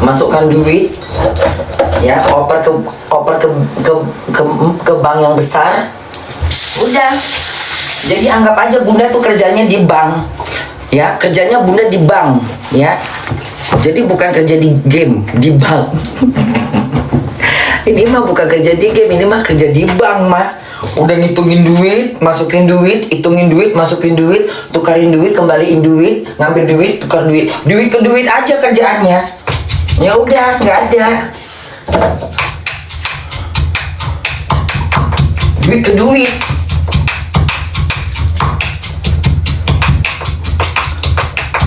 masukkan duit, ya, oper ke bank yang besar. Udah. Jadi anggap aja bunda tuh kerjanya di bank, ya, kerjanya bunda di bank, ya. Jadi bukan kerja di game, di bank. Ini mah bukan kerja di game, ini mah kerja di bank mah. Udah ngitungin duit, masukin duit, hitungin duit, masukin duit, tukarin duit, kembaliin duit, ngambil duit, tukar duit, duit ke duit aja kerjaannya. Ya udah, nggak ada. Duit ke duit.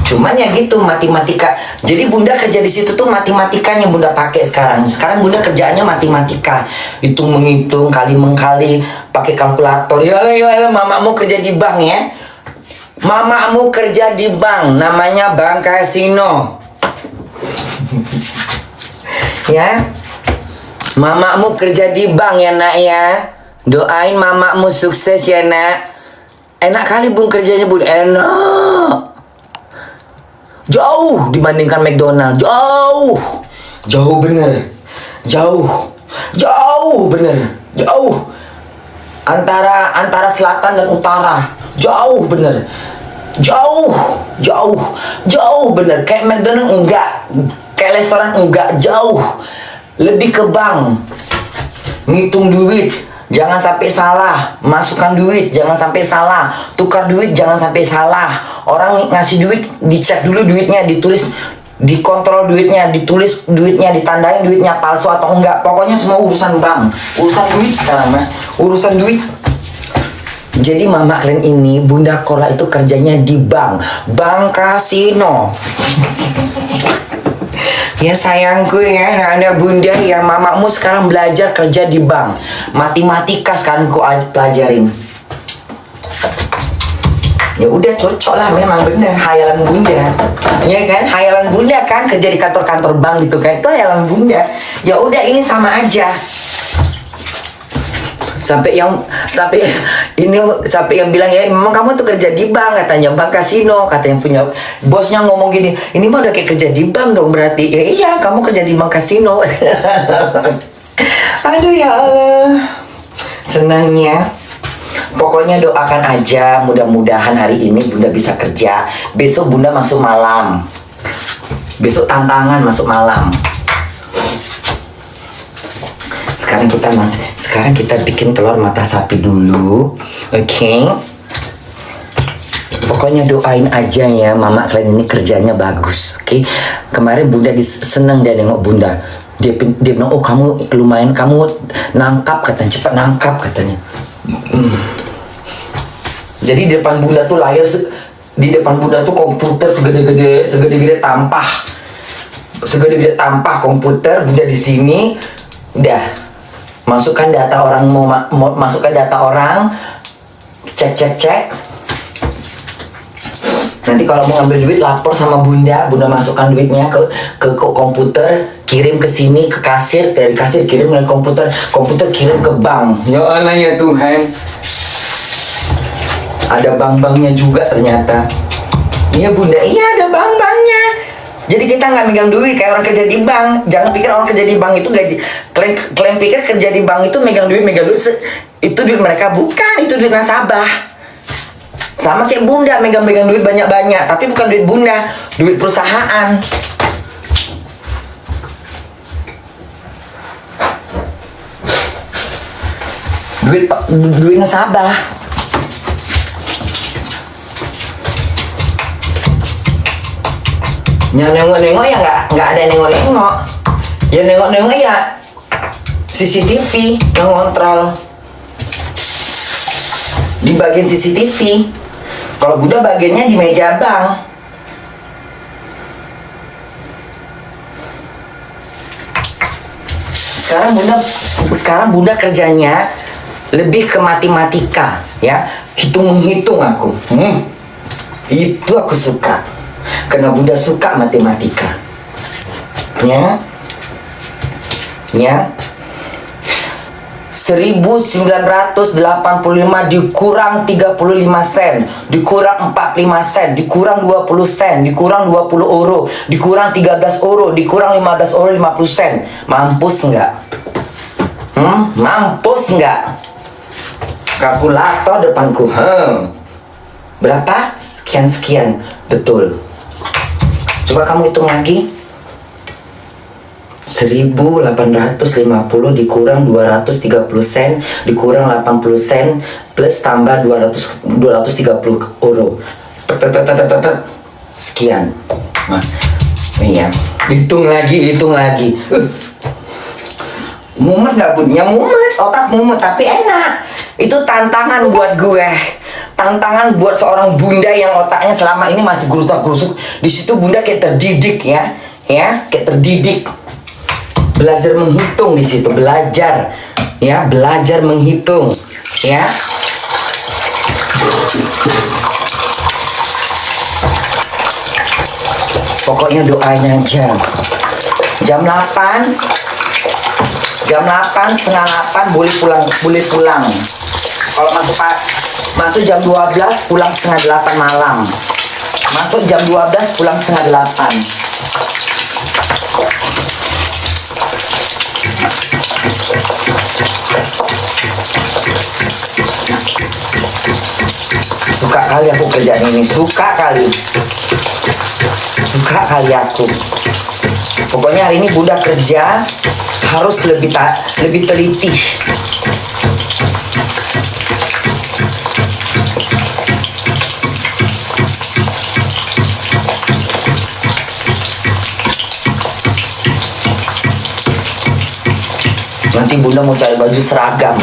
Cuman ya gitu, matematika. Jadi bunda kerja di situ tuh matematikanya bunda pakai sekarang. Sekarang bunda kerjaannya matematika, hitung menghitung, kali mengkali, pakai kalkulator. Ya, mamamu kerja di bank ya. Mamamu kerja di bank, namanya bank kasino. Ya, mamamu kerja di bank ya nak ya. Doain mamamu sukses ya nak. Enak kali bun kerjanya bun, enak. Jauh dibandingkan McDonald, jauh bener, jauh bener, jauh antara selatan dan utara, jauh bener, jauh bener. Kayak McDonald enggak, kayak restoran enggak, jauh, lebih ke bank, ngitung duit. Jangan sampai salah, masukkan duit, jangan sampai salah, tukar duit, jangan sampai salah. Orang ngasih duit, dicek dulu duitnya, ditulis, dikontrol duitnya, ditulis duitnya, ditandain duitnya palsu atau enggak. Pokoknya semua urusan bank, urusan duit sekarang mah, urusan duit. Jadi mama kalian ini, Bunda Korla itu kerjanya di bank, bank kasino. Ya sayangku ya, ada bunda ya, mamamu sekarang belajar kerja di bank. Matematika sekarang ku pelajarin. Ya udah cocok lah, memang bener hayalan bunda. Ya kan, hayalan bunda kan kerja di kantor-kantor bank gitu kan. Itu hayalan bunda. Ya udah ini sama aja. Sampai yang bilang ya, memang kamu tuh kerja di bank, katanya bank kasino, katanya punya bosnya ngomong gini, ini mah udah kayak kerja di bank dong berarti. Ya iya, kamu kerja di bank kasino. Aduh ya Allah, senangnya. Pokoknya doakan aja, mudah-mudahan hari ini bunda bisa kerja, besok bunda masuk malam, besok tantangan masuk malam. Sekarang kita bikin telur mata sapi dulu, oke? Pokoknya doain aja ya, mama kalian ini kerjanya bagus, oke? Kemarin bunda seneng dia nengok bunda, dia bilang, oh kamu lumayan, kamu nangkap katanya, cepat nangkap katanya. Jadi di depan bunda tuh layar, di depan bunda tuh komputer segede-gede tampah komputer. Bunda di sini, udah. Masukkan data orang, mau masukkan data orang, cek. Nanti kalau mau ngambil duit lapor sama bunda masukkan duitnya ke komputer, kirim ke sini ke kasir, dari kasir kirim ke komputer kirim ke bank. Ya Allah ya Tuhan. Ada bank-banknya juga ternyata. Iya bunda, iya ada bank-banknya. Jadi kita nggak megang duit kayak orang kerja di bank. Jangan pikir orang kerja di bank itu gaji. Kalian pikir kerja di bank itu megang duit itu duit mereka, bukan, itu duit nasabah. Sama kayak bunda megang duit banyak-banyak, tapi bukan duit bunda, duit perusahaan. Duit nasabah. Yang nengok-nengok ya nggak ada nengok-nengok. Ya nengok-nengok ya CCTV yang kontrol. Di bagian CCTV. Kalau bunda bagiannya di meja bank. Sekarang bunda kerjanya lebih ke matematika, ya, hitung-menghitung aku. Itu aku suka. Karena bunda suka matematika. Ya. 1985 dikurang 35 sen, dikurang 45 sen, dikurang 20 sen, dikurang 20 euro, dikurang 13 euro, dikurang 15 euro 50 sen. Mampus nggak? Mampus nggak? Kalkulator depanku. Berapa? Sekian-sekian. Betul. Coba kamu hitung lagi. 1850 dikurang 230 sen dikurang 80 sen plus tambah 230 euro. Sekian. Nah, iya. Hitung lagi. Mumet gak bunyinya? Mumet, otak mumet, tapi enak. Itu tantangan buat gue. Tantangan buat seorang bunda yang otaknya selama ini masih gerusak-gerusuk. Di situ bunda kayak terdidik ya, kayak terdidik. Belajar menghitung di situ, belajar menghitung, ya. Pokoknya doain aja. Jam 8, setengah 8 boleh pulang. Kalau masuk jam 12 pulang setengah 8 malam. Masuk jam 12 pulang setengah 8. Suka kali aku kerjaan ini, suka kali aku. Pokoknya hari ini bunda kerja harus lebih teliti. Nanti bunda mau cari baju seragam,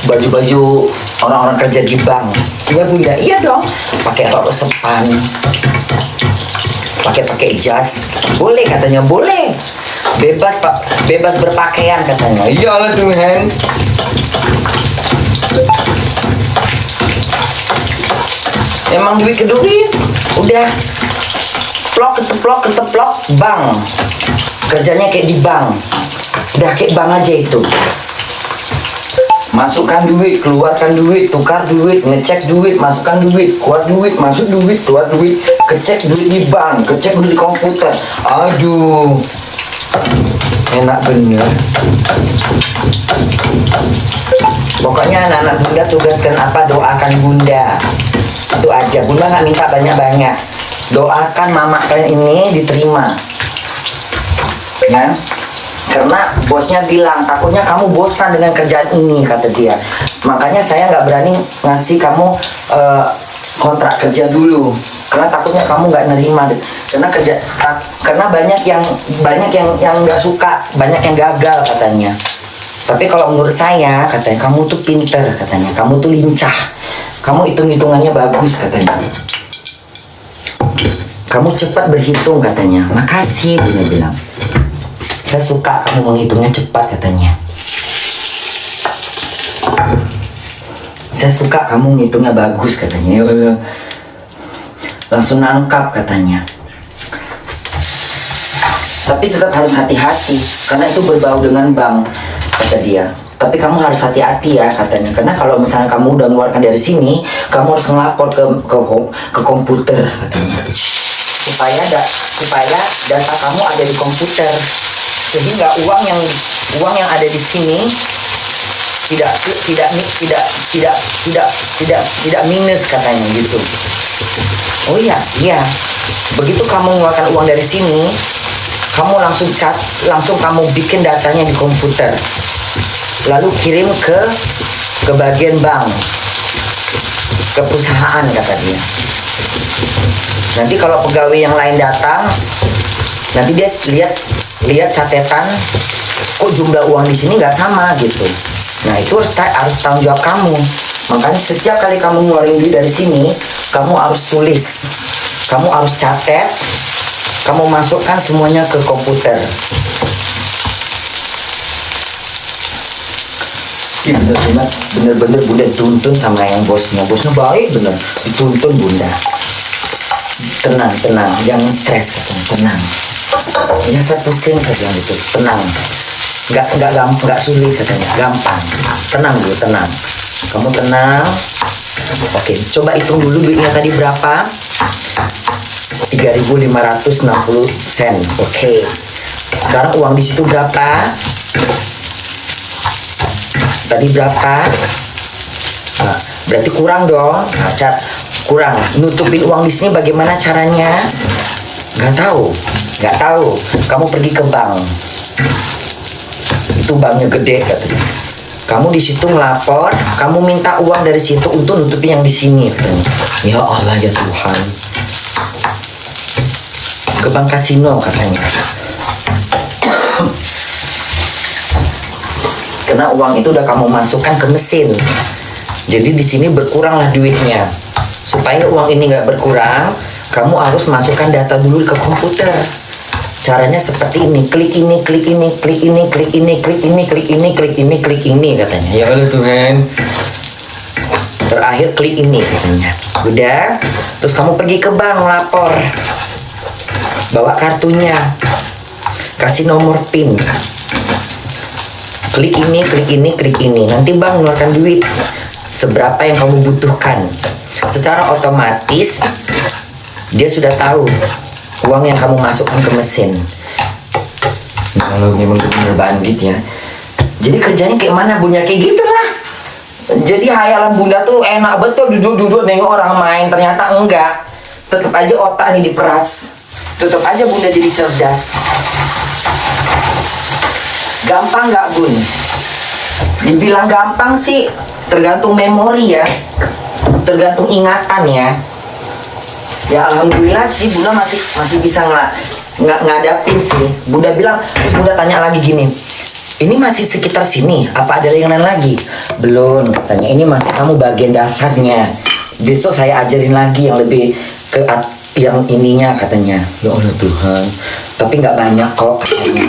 baju orang-orang kerja di bank. Iya bunda, iya dong. Pakai rok sepan, pakai jas, boleh katanya, boleh. Bebas berpakaian katanya. Iyalah Tuhan. Emang duit ke duit, udah keteplok bank. Kerjanya kayak di bank. Udah kayak bank aja itu. Masukkan duit, keluarkan duit, tukar duit, ngecek duit, masukkan duit, keluar duit, masuk duit, keluar duit, kecek duit di bank, kecek duit di komputer. Aduh, enak bener. Pokoknya anak-anak bunda tugaskan apa, doakan bunda. Itu aja, bunda nggak minta banyak-banyak. Doakan mama kalian ini diterima, ya. Karena bosnya bilang takutnya kamu bosan dengan kerjaan ini, kata dia. Makanya saya nggak berani ngasih kamu kontrak kerja dulu, karena takutnya kamu nggak nerima. Karena banyak yang nggak suka, banyak yang gagal katanya. Tapi kalau menurut saya, katanya kamu tuh pinter, katanya kamu tuh lincah, kamu hitung-hitungannya bagus, katanya. Kamu cepat berhitung, katanya. Makasih, bunda bilang. Saya suka kamu menghitungnya cepat, katanya. Saya suka kamu menghitungnya bagus, katanya. Langsung nangkap, katanya. Tapi tetap harus hati-hati, karena itu berbau dengan bank, kata dia. Tapi kamu harus hati-hati ya, katanya. Karena kalau misalnya kamu udah mengeluarkan dari sini, kamu harus ngelapor ke komputer, katanya. Supaya data kamu ada di komputer. Sehingga uang yang ada di sini tidak minus, katanya gitu. Oh iya. Begitu kamu mengeluarkan uang dari sini, kamu langsung kamu bikin datanya di komputer. Lalu kirim ke bagian bank, ke perusahaan, kata dia. Nanti kalau pegawai yang lain datang, nanti dia lihat catetan, kok jumlah uang di sini nggak sama gitu. Nah itu harus tanggung jawab kamu. Makanya setiap kali kamu ngeluarin duit dari sini, kamu harus tulis, kamu harus catat, kamu masukkan semuanya ke komputer. Iya bener-bener bunda dituntun sama yang bosnya baik bener, dituntun bunda. Tenang, jangan stres, katanya, tenang. Ya saya pusing saja gitu, tenang. nggak sulit katanya, gampang. Tenang dulu, tenang. Kamu tenang. Oke, coba hitung dulu duitnya tadi berapa? 3.560 sen. Oke. Sekarang uang di situ berapa? Tadi berapa? Nah, berarti kurang dong. Nah, kurang. Nutupin uang di sini bagaimana caranya? Nggak tahu. Kamu pergi ke bank. Itu banknya gede katanya. Kamu di situ ngelapor, kamu minta uang dari situ untuk nutupin yang di sini. Ya Allah ya Tuhan. Ke bank kasino katanya. Karena uang itu udah kamu masukkan ke mesin. Jadi di sini berkuranglah duitnya. Supaya uang ini nggak berkurang, kamu harus masukkan data dulu ke komputer. Caranya seperti ini, klik ini, klik ini, klik ini, klik ini, klik ini, klik ini, klik ini, klik ini katanya. Ya Allah Tuhan. Terakhir klik ini katanya. Udah, terus kamu pergi ke bank lapor. Bawa kartunya. Kasih nomor PIN. Klik ini, klik ini, klik ini. Nanti bank mengeluarkan duit seberapa yang kamu butuhkan. Secara otomatis dia sudah tahu uang yang kamu masukkan ke mesin. Kalau memang benar bandit ya. Jadi kerjanya kayak mana Bunda? Kayak gitu lah. Jadi hayalan Bunda tuh enak betul duduk-duduk nengok orang main. Ternyata enggak. Tetap aja otak nih diperas. Tetap aja Bunda jadi cerdas. Gampang nggak Bun? Dibilang gampang sih tergantung memori ya. Tergantung ingatan ya. Ya alhamdulillah sih Bunda masih bisa ngadapin sih. Bunda bilang, terus Bunda tanya lagi gini, ini masih sekitar sini, apa ada yang lain lagi? Belum katanya, ini masih kamu bagian dasarnya. Besok saya ajarin lagi yang lebih ke yang ininya katanya. Ya Allah Tuhan, tapi nggak banyak kok katanya.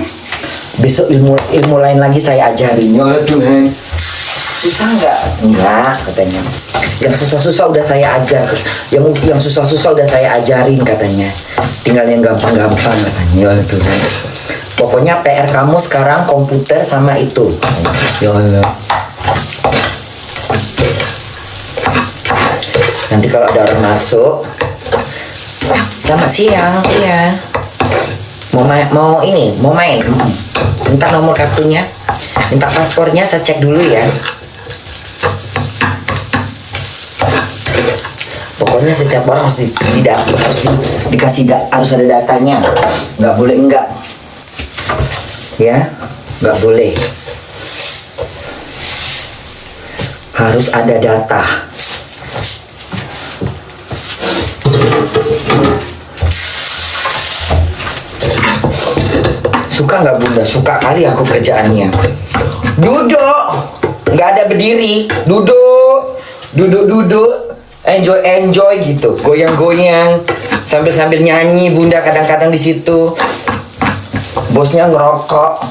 Besok ilmu lain lagi saya ajarin. Ya Allah Tuhan, susah nggak? Enggak katanya. Yang susah-susah udah saya ajar. Yang susah-susah udah saya ajarin katanya. Tinggal yang gampang-gampang katanya. Ya Allah Tuhan. Pokoknya PR kamu sekarang komputer sama itu. Ya Allah. Nanti kalau ada orang masuk, selamat siang, iya. Mau main. Minta nomor kartunya, minta paspornya, saya cek dulu ya. Pokoknya setiap orang harus harus ada datanya, nggak boleh enggak, ya, nggak boleh, harus ada data. Suka nggak Bunda? Suka kali aku kerjaannya. Duduk, nggak ada berdiri, duduk, enjoy gitu, goyang-goyang sambil nyanyi. Bunda kadang-kadang di situ. Bosnya ngerokok,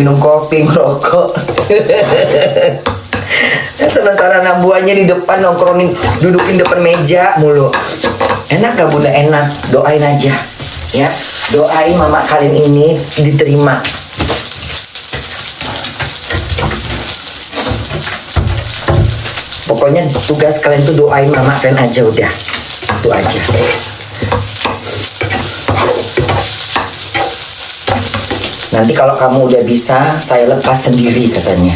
minum kopi, ngerokok. Sementara anak buahnya di depan nongkrongin, dudukin depan meja mulu. Enak gak Bunda? Enak. Doain aja ya, doain mama kalian ini diterima. Pokoknya tugas kalian tuh doain mama kalian aja udah. Itu aja. Nanti kalau kamu udah bisa, saya lepas sendiri katanya.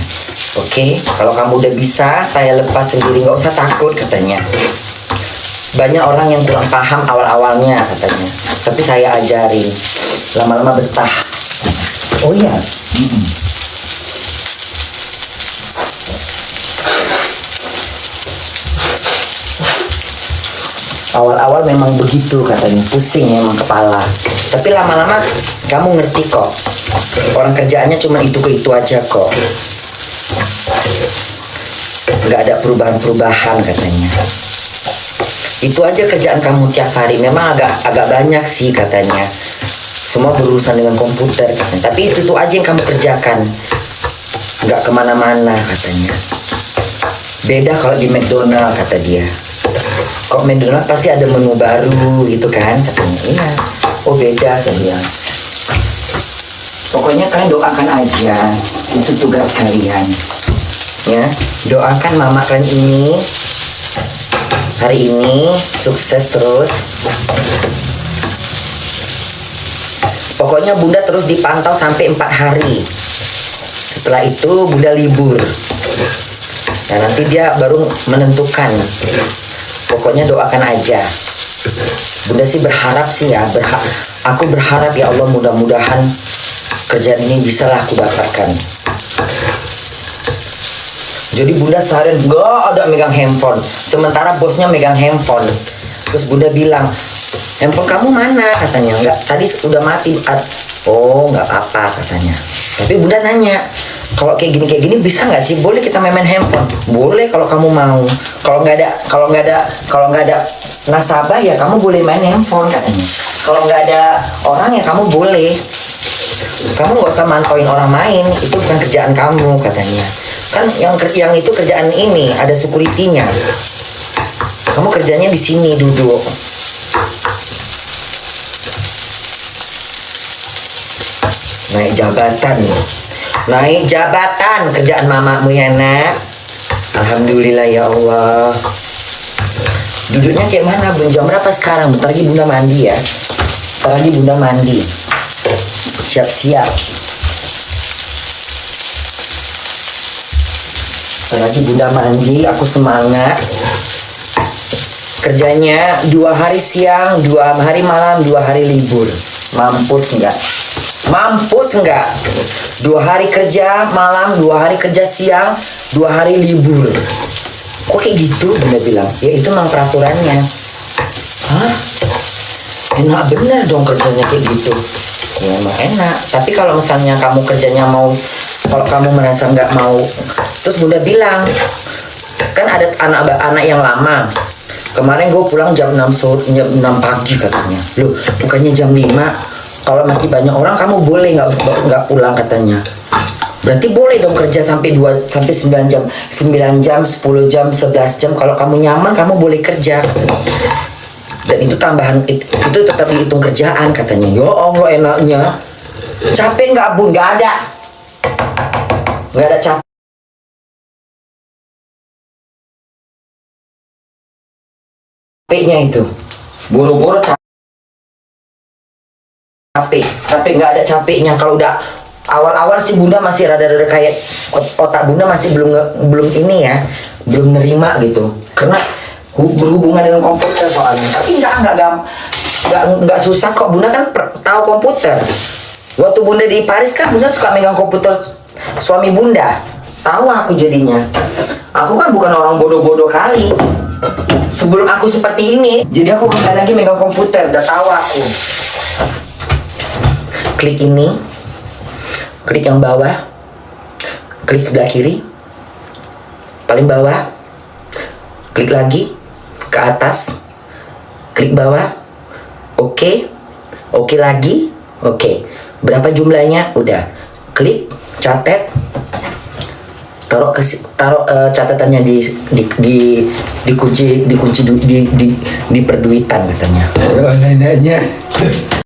Oke, kalau kamu udah bisa, saya lepas sendiri, nggak usah takut katanya. Banyak orang yang kurang paham awal-awalnya katanya, tapi saya ajarin, lama-lama betah. Oh iya. Awal-awal memang begitu katanya, pusing memang kepala. Tapi lama-lama kamu ngerti kok. Orang kerjaannya cuma itu aja kok. Nggak ada perubahan-perubahan katanya. Itu aja kerjaan kamu tiap hari. Memang agak banyak sih katanya. Semua berurusan dengan komputer katanya. Tapi itu aja yang kamu kerjakan. Nggak kemana-mana katanya. Beda kalau di McDonald kata dia. Kok McDonald pasti ada menu baru gitu kan katanya. Iya. Oh beda saya bilang. Pokoknya kalian doakan aja, itu tugas kalian. Ya, doakan mama kalian ini hari ini sukses terus. Pokoknya bunda terus dipantau sampai 4 hari. Setelah itu bunda libur. Nah nanti dia baru menentukan. Pokoknya doakan aja. Bunda sih berharap sih ya, aku berharap ya Allah, mudah-mudahan kerjaan ini bisalah aku dapatkan. Jadi bunda seharian gak ada megang handphone, sementara bosnya megang handphone. Terus bunda bilang, handphone kamu mana? Katanya, enggak, tadi udah mati. Oh nggak apa-apa katanya. Tapi bunda nanya, kalau kayak gini bisa nggak sih? Boleh kita main handphone? Boleh kalau kamu mau. Kalau nggak ada nasabah ya kamu boleh main handphone katanya. Kalau nggak ada orang ya kamu boleh. Kamu nggak usah mantauin orang main, itu bukan kerjaan kamu katanya. Kan yang itu kerjaan ini ada security-nya. Kamu kerjanya di sini duduk. Naik jabatan kerjaan mamamu ya nak. Alhamdulillah ya Allah. Duduknya kayak mana bun? Jam berapa sekarang? Bentar lagi bunda mandi ya. Bentar lagi bunda mandi. Siap-siap. Bentar lagi bunda mandi. Aku semangat. Kerjanya 2 hari siang, 2 hari malam, 2 hari libur. Mampus enggak? Mampus enggak? 2 hari kerja malam, 2 hari kerja siang, 2 hari libur. Kok kayak gitu? Bunda bilang, ya itu memang peraturannya. Hah? Enak bener dong kerjanya kayak gitu. Ya emang enak. Tapi kalau misalnya kamu kerjanya kalau kamu merasa nggak mau, terus bunda bilang, kan ada anak yang lama. Kemarin gue pulang jam 6 pagi katanya. Loh, bukannya jam 5? Kalau masih banyak orang kamu boleh nggak pulang katanya. Berarti boleh dong kerja sampai 9 jam, 9 jam, 10 jam, 11 jam. Kalau kamu nyaman kamu boleh kerja. Dan itu tambahan, itu tetap dihitung kerjaan katanya. Ya Allah enaknya. Capek nggak bun? Nggak ada capeknya itu. Boro-boro capek nggak ada capeknya. Kalau udah awal-awal sih bunda masih rada-rada kayak otak bunda masih belum ini ya, belum nerima gitu, karena berhubungan dengan komputer soalnya. Tapi nggak susah kok. Bunda kan tahu komputer. Waktu bunda di Paris kan bunda suka megang komputer suami bunda. Tahu aku jadinya. Aku kan bukan orang bodoh-bodoh kali. Sebelum aku seperti ini, jadi aku bukan lagi megang komputer. Udah tahu aku. Klik ini, klik yang bawah, klik sebelah kiri, paling bawah, klik lagi, ke atas, klik bawah, oke lagi, oke. Berapa jumlahnya? Udah, klik, catat, taruh catatannya di kunci di perduitan katanya.